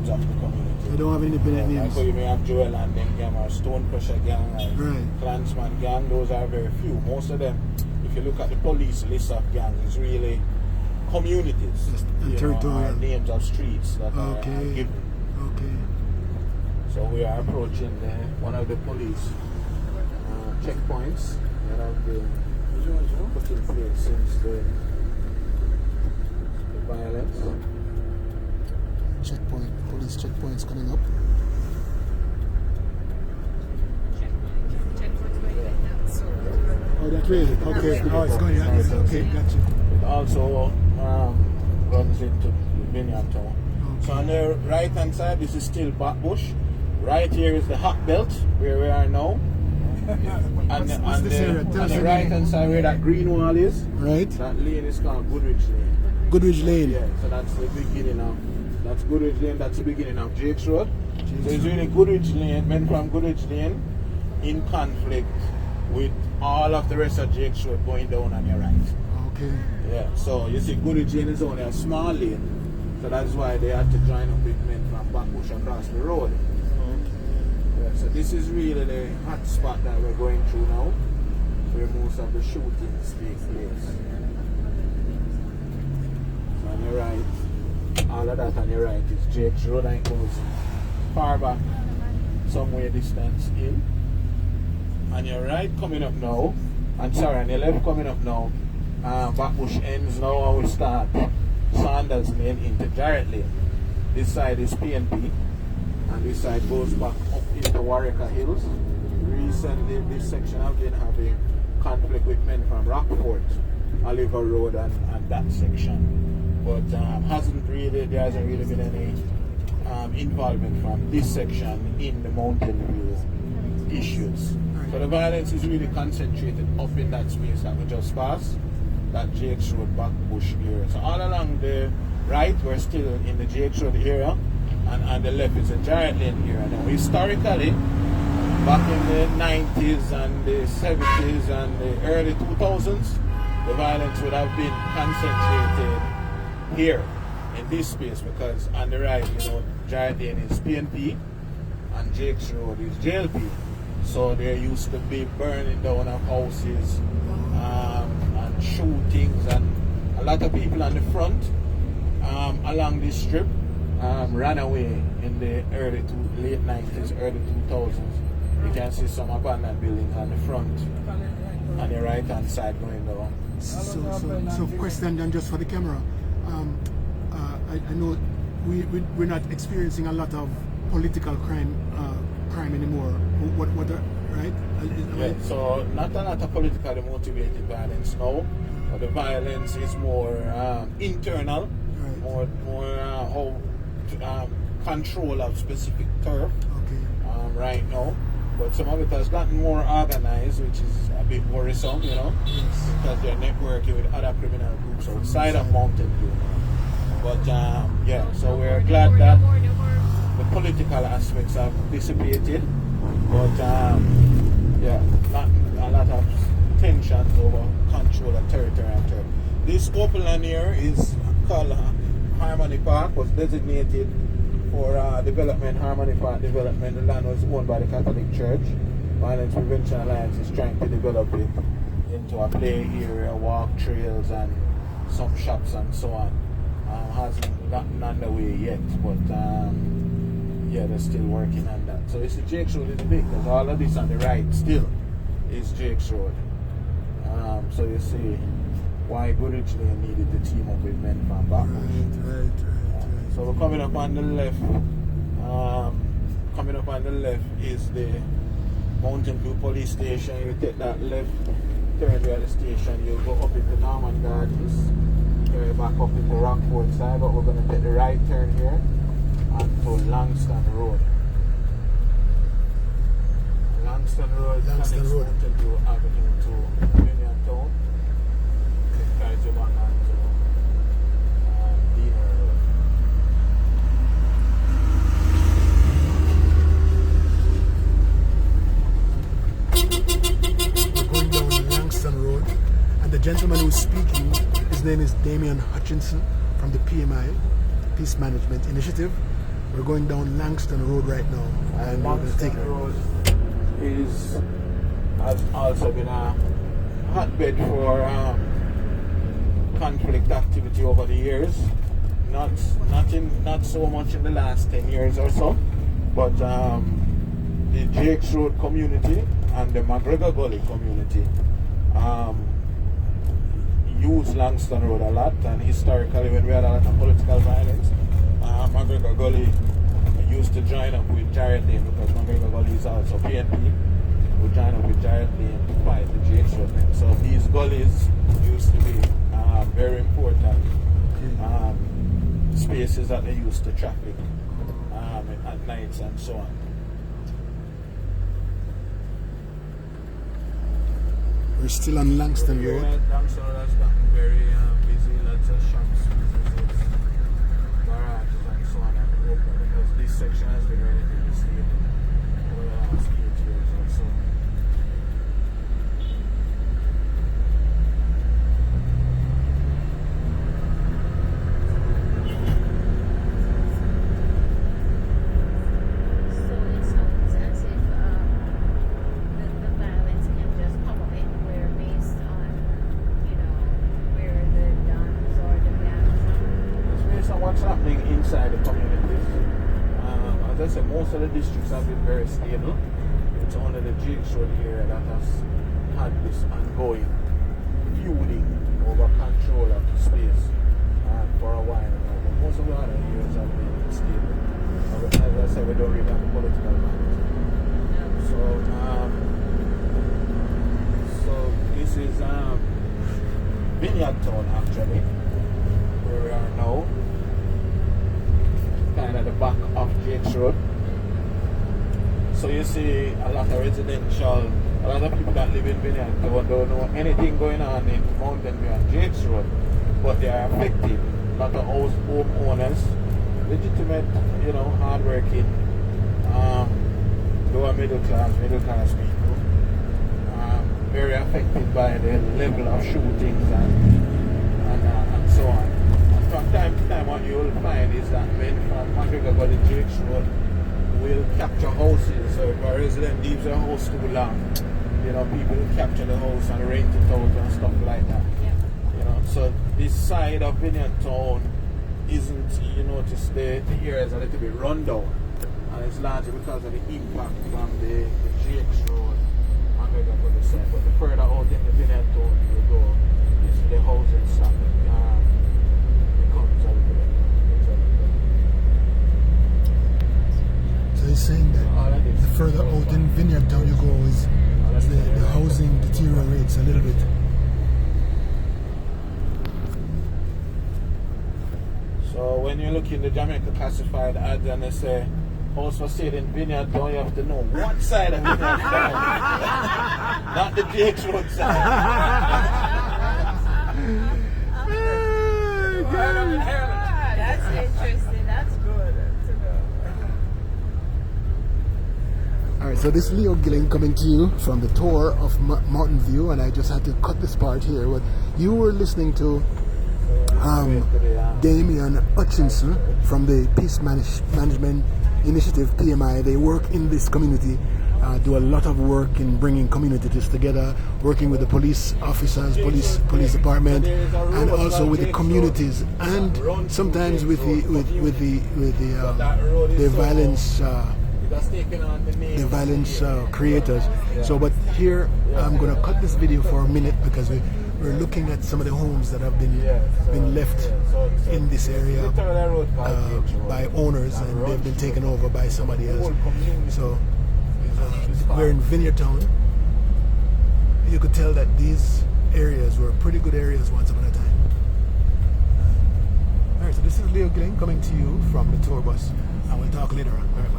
names of the community. They don't have independent names. So you may have Joel and them gang or Stone Crusher gang and Right. Clansman gang. Those are very few. Most of them, if you look at the police list of gangs, it's really communities. Yes, and you know, territorial. or names of streets that are given. Okay. So we are approaching one of the police checkpoints that have been put in place since the violence. Checkpoint, police checkpoints coming up. Oh, that way. Okay. Oh, it's going that way. Okay, gotcha. It also runs into Vineyard Town. Okay. So on the right hand side, this is still Backbush. Right here is the hot belt where we are now. What's this area? Tell On us the again. right hand side where that green wall is, Right. that lane is called Goodrich Lane. Goodrich Lane. Yeah, so that's the beginning of, that's Goodrich Lane, that's the beginning of Jake's Road. So it's really Goodrich Lane, men from Goodrich Lane in conflict with all of the rest of Jake's Road going down on your right. Okay. Yeah, so you see Goodrich Lane is only a small lane, so that's why they had to join up with men from Backbush across the road. Yeah, so this is really the hot spot that we're going through now, where most of the shootings take place. So on your right, all of that on your right is Jake's Road, and it goes far back, somewhere distance in. On your right coming up now, and sorry, on your left coming up now, Backbush ends now and we start Saunders Lane into Jarrett Lane. This side is PNP, and this side goes back up into Warwicker Hills. Recently, this section have been having conflict with men from Rockport, Oliver Road, and that section. But there hasn't really been any involvement from this section in the Mountain View issues. So the violence is really concentrated up in that space that we just passed, that Jake's Road, Backbush area. So all along the right, we're still in the Jake's Road area, and the left is the Jarrett Lane area. Now, historically, back in the 90s and the 70s and the early 2000s, the violence would have been concentrated here in this space, because on the right, Jarrett Lane is PNP and Jake's Road is JLP. So there used to be burning down of houses and shootings, and a lot of people on the front along this strip ran away in the late 90s, early 2000s. You can see some abandoned buildings on the front, on the right hand side going down. So question then, just for the camera. I know we're not experiencing a lot of political crime anymore. Right? Yeah, so not a lot of politically motivated violence now, but the violence is more internal, right. more control of specific turf, okay. Right now. But some of it has gotten more organized, which is a bit worrisome, yes. Because they're networking with other criminal groups outside of Mountain View. But yeah, so we're glad that the political aspects have dissipated, but yeah, not a lot of tensions over control of territory and turf. This open land here is called Harmony Park, was designated for development, Harmony Park development. The land was owned by the Catholic Church. Violence Prevention Alliance is trying to develop it into a play area, walk trails and some shops and so on. Hasn't gotten underway yet, but yeah, they're still working on that. So it's the Jake's Road in the big, because all of this on the right still is Jake's Road. So you see why Goodrich Lane needed to team up with men from Backbush. Right. So we're coming up on the left. Coming up on the left is the Mountain View Police Station. You take that left turn there at the station, you go up into Norman Gardens. Back up into Rockport side, but we're going to take the right turn here onto Langston Road. Langston Road connects Mountain View Avenue to Union Town. It carries you back onto Deaner Road. Going down Langston Road, and the gentleman who's speaking, his name is Damian Hutchinson from the PMI, Peace Management Initiative. We're going down Langston Road right now, and we're going to take Langston it. Road has also been a hotbed for conflict activity over the years. Not so much in the last 10 years or so, but the Jakes Road community and the McGregor Gully community use Langston Road a lot, and historically when we had a lot of political violence, McGregor Gully used to join up with Jarrett Lane, because McGregor Gully is also PNP. We join up with Jarrett Lane to fight the Jakes Road thing. So these gullies used to be very important spaces that they used to traffic at nights and so on. We're still on Langston Road. Langston Road has gotten very busy, lots of shops, businesses, garages and so on, and open, because this section has been relatively stable over the last 8 years or so. So it sounds as if the violence can just come up anywhere based on, where the dons or the gangs are. It's based on what's happening inside the communities. As I said, most of the districts have been very stable. It's only the Gilling Show area that has had this ongoing feuding over control of the space for a while now. But most of the other areas have been stable. As I said, we don't really have a political violence. So this is Vineyard Town, actually, where we are now. Kind of the back of Jakes Road. So you see a lot of residential, a lot of people that live in Vineyard Town don't know anything going on in Mountain View and Jakes Road, but they are affected. A lot of homeowners, legitimate, hardworking, lower middle class people, very affected by the level of shootings and so on. From time to time, what you will find is that men from McGregor Gully Jakes Road will capture houses. So if a resident leaves a house too long, people will capture the house and rent it out and stuff like that. Yeah. So this side of Vineyard Town isn't, you notice the area is a little bit run down, and it's largely because of the impact from the Jakes Road McGregor Gully side. But the further out into Vineyard Town you go, you see the housing stock. So he's saying that the further out in Vineyard Town you go, is the housing deteriorates a little bit. So when you look in the Jamaica classified ads and they say house for sale in Vineyard Town, you have to know what side of Vineyard Town, not the Jakes Road side. That's interesting. That's good to know. Alright, so this is Leo Gilling coming to you from the tour of Mountain View, and I just had to cut this part here. But you were listening to Damian Hutchinson from the Peace Management Initiative, PMI. They work in this community, do a lot of work in bringing communities together, working with the police officers, police department, and also with the communities, and sometimes with the violence creators. So, but here I'm going to cut this video for a minute because we're looking at some of the homes that have been left in this area by owners, and they've been taken over by somebody else. So we're in Vineyard Town. You could tell that these areas were pretty good areas once upon a time. Alright, so this is Leo Gilling coming to you from the tour bus, and we'll talk later on. Alright, bye.